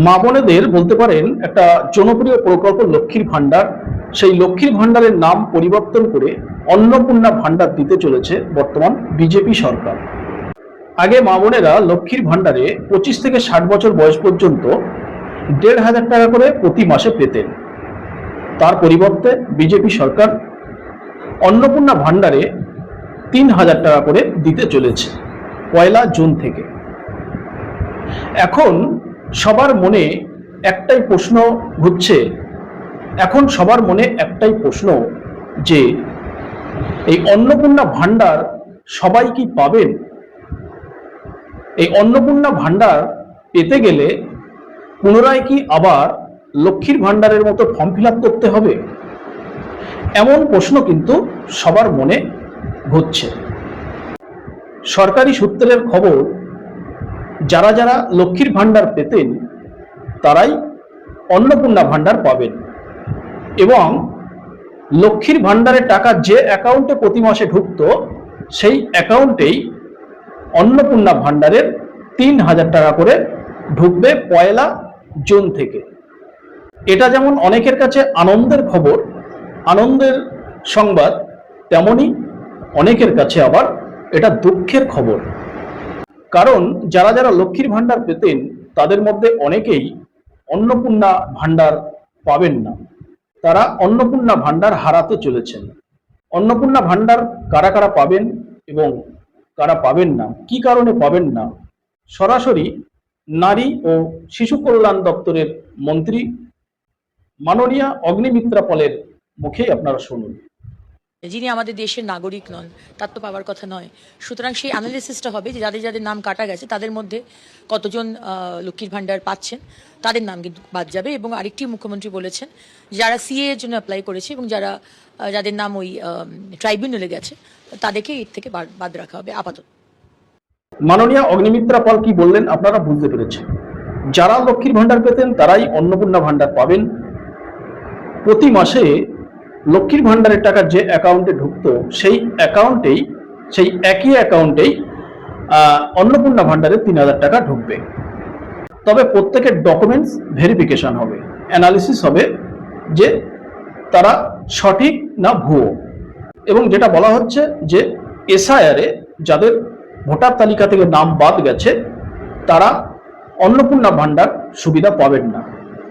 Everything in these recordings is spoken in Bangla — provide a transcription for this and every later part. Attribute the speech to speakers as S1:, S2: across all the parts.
S1: মা বোনেদের বলতে পারেন একটা জনপ্রিয় প্রকল্প লক্ষ্মীর ভান্ডার। সেই লক্ষ্মীর ভান্ডারের নাম পরিবর্তন করে অন্নপূর্ণা ভান্ডার দিতে চলেছে বর্তমান বিজেপি সরকার। আগে মা বোনেরা লক্ষ্মীর ভান্ডারে 25 থেকে 60 বছর বয়স পর্যন্ত 1,500 টাকা করে প্রতি মাসে পেতেন। তার পরিবর্তে বিজেপি সরকার অন্নপূর্ণা ভান্ডারে 3,000 টাকা করে দিতে চলেছে 1 জুন থেকে। এখন সবার মনে একটাই প্রশ্ন ঘুরছে, যে এই অন্নপূর্ণা ভান্ডার সবাই কি পাবেন? এই অন্নপূর্ণা ভান্ডার পেতে গেলে পুনরায় কি আবার লক্ষ্মীর ভান্ডারের মতো ফর্ম ফিল আপ করতে হবে? এমন প্রশ্ন কিন্তু সবার মনে ঘুরছে। সরকারি সূত্রের খবর, যারা যারা লক্ষ্মীর ভান্ডার পেতেন তারাই অন্নপূর্ণা ভান্ডার পাবেন, এবং লক্ষ্মীর ভান্ডারের টাকা যে অ্যাকাউন্টে প্রতি মাসে ঢুকতো সেই অ্যাকাউন্টেই অন্নপূর্ণা ভান্ডারের 3,000 টাকা করে ঢুকবে 1 জুন থেকে। এটা যেমন অনেকের কাছে আনন্দের খবর, আনন্দের সংবাদ, তেমনি অনেকের কাছে আবার এটা দুঃখের খবর। কারণ যারা যারা লক্ষ্মীর ভান্ডার পেতেন তাদের মধ্যে অনেকেই অন্নপূর্ণা ভান্ডার পাবেন না। তারা অন্নপূর্ণা ভান্ডার হারাতে চলেছেন। অন্নপূর্ণা ভান্ডার কারা কারা পাবেন এবং কারা পাবেন না, কি কারণে পাবেন না, সরাসরি নারী ও শিশু কল্যাণ দপ্তরের মন্ত্রী মাননীয়া অগ্নিমিত্রা পলের মুখেই আপনারা শুনুন।
S2: যিনি আমাদের দেশের নাগরিক নন তার তো পাওয়ার কথা নয়। সুতরাং সেই অ্যানালিসিসটা হবে যে যাদের যাদের নাম কাটা গেছে তাদের মধ্যে কতজন লক্ষ্মীর ভান্ডার পাচ্ছেন, তাদের নাম কিন্তু বাদ যাবে। এবং আরেকটি মুখ্যমন্ত্রী বলেছেন, যারা সিএ এর জন্য অ্যাপ্লাই করেছে এবং যাদের নাম ওই ট্রাইব্যুনালে গেছে তাদেরকে এর থেকে বাদ রাখা হবে আপাতত।
S1: মাননীয়া অগ্নিমিত্রা পল কি বললেন আপনারা বুঝতে পেরেছেন। যারা লক্ষ্মীর ভান্ডার পেতেন তারাই অন্নপূর্ণা ভান্ডার পাবেন। প্রতি মাসে লক্ষ্মীর ভান্ডারের টাকা যে অ্যাকাউন্টে ঢুকতো সেই একই অ্যাকাউন্টেই অন্নপূর্ণা ভান্ডারে 3,000 টাকা ঢুকবে। তবে প্রত্যেকের ডকুমেন্টস ভেরিফিকেশন হবে, অ্যানালিসিস হবে যে তারা সঠিক না ভুয়ো। এবং যেটা বলা হচ্ছে যে এসআইআরে যাদের ভোটার তালিকা থেকে নাম বাদ গেছে তারা অন্নপূর্ণা ভান্ডার সুবিধা পাবেন না,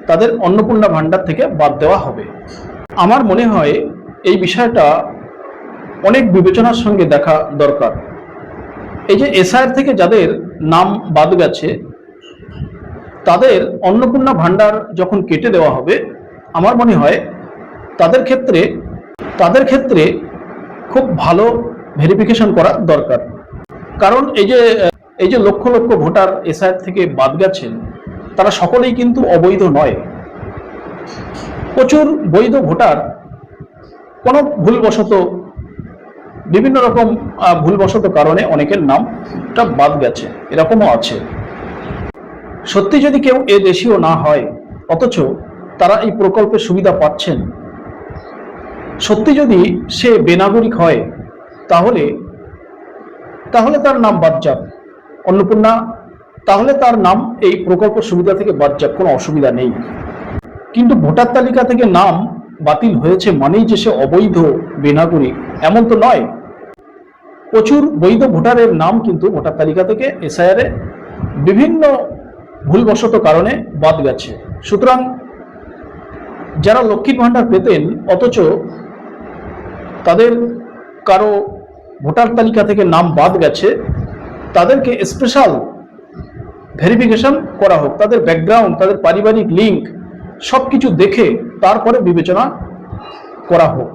S1: তাদের অন্নপূর্ণা ভান্ডার থেকে বাদ দেওয়া হবে। আমার মনে হয় এই বিষয়টা অনেক বিবেচনার সঙ্গে দেখা দরকার। এই যে এসআইআর থেকে যাদের নাম বাদ গেছে তাদের অন্নপূর্ণা ভান্ডার যখন কেটে দেওয়া হবে, আমার মনে হয় তাদের ক্ষেত্রে খুব ভালো ভেরিফিকেশন করা দরকার। কারণ এই যে লক্ষ লক্ষ ভোটার এসআইআর থেকে বাদ গেছেন তারা সকলেই কিন্তু অবৈধ নয়। প্রচুর বৈধ ভোটার কোনো বিভিন্ন রকম ভুলবশত কারণে অনেকের নামটা বাদ গেছে, এরকমও আছে। সত্যি যদি কেউ এ দেশীয় না হয় অথচ তারা এই প্রকল্পের সুবিধা পাচ্ছেন, সত্যি যদি সে বেনাগরিক হয় তাহলে তার নাম বাদ যাক অন্নপূর্ণা, তাহলে তার নাম এই প্রকল্প সুবিধা থেকে বাদ যাক, কোনো অসুবিধা নেই। কিন্তু ভোটার তালিকা থেকে নাম বাতিল হয়েছে মানেই যে সে অবৈধ বেনাগরিক এমন তো নয়। প্রচুর বৈধ ভোটারের নাম কিন্তু ভোটার তালিকা থেকে এসআইআরে বিভিন্ন ভুলবশত কারণে বাদ গেছে। সুতরাং যারা লক্ষ্মীর ভান্ডার পেতেন অথচ তাদের কারো ভোটার তালিকা থেকে নাম বাদ গেছে, তাদেরকে স্পেশাল ভেরিফিকেশন করা হোক, তাদের ব্যাকগ্রাউন্ড, তাদের পারিবারিক লিঙ্ক সবকিছু দেখে তারপরে বিবেচনা করা হোক।